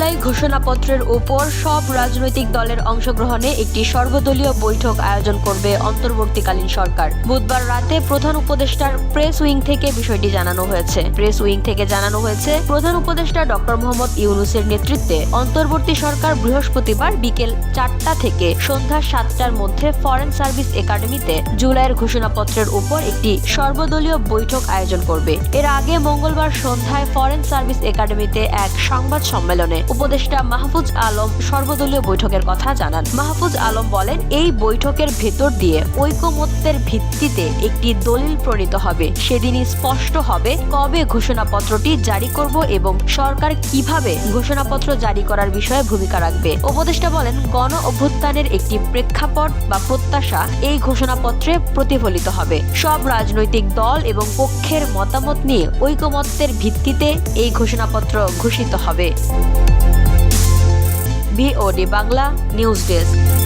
জুলাই ঘোষণাপত্রের উপর সব রাজনৈতিক দলের অংশগ্রহণে একটি সর্বদলীয় বৈঠক আয়োজন করবে অন্তর্বর্তীকালীন সরকার। বুধবার রাতে প্রধান উপদেষ্টার প্রেস উইং থেকে বিষয়টি জানানো হয়েছে। প্রেস উইং থেকে জানানো হয়েছে, প্রধান উপদেষ্টা ডক্টর মোহাম্মদ ইউনূসের নেতৃত্বে অন্তর্বর্তী সরকার বৃহস্পতিবার বিকেল 4টা থেকে সন্ধ্যা 7টার মধ্যে ফরেন সার্ভিস একাডেমিতে জুলাইয়ের ঘোষণাপত্রের উপর একটি সর্বদলীয় বৈঠক আয়োজন করবে। এর আগে মঙ্গলবার সন্ধ্যায় ফরেন সার্ভিস একাডেমিতে এক সংবাদ সম্মেলনে উপদেষ্টা মাহফুজ আলম সর্বদলীয় বৈঠকের কথা জানান। মাহফুজ আলম বলেন, এই বৈঠকের ভেতর দিয়ে ঐকমত্যের ভিত্তিতে একটি দলিল প্রণীত হবে। সেদিনই স্পষ্ট হবে কবে ঘোষণাপত্রটি জারি করব এবং সরকার কিভাবে ঘোষণাপত্র জারি করার বিষয়ে ভূমিকা রাখবে। উপদেষ্টা বলেন, গণ অভ্যুত্থানের একটি প্রেক্ষাপট বা প্রত্যাশা এই ঘোষণাপত্রে প্রতিফলিত হবে। সব রাজনৈতিক দল এবং পক্ষের মতামত নিয়ে ঐকমত্যের ভিত্তিতে এই ঘোষণাপত্র ঘোষিত হবে। VOD Bangla news desk.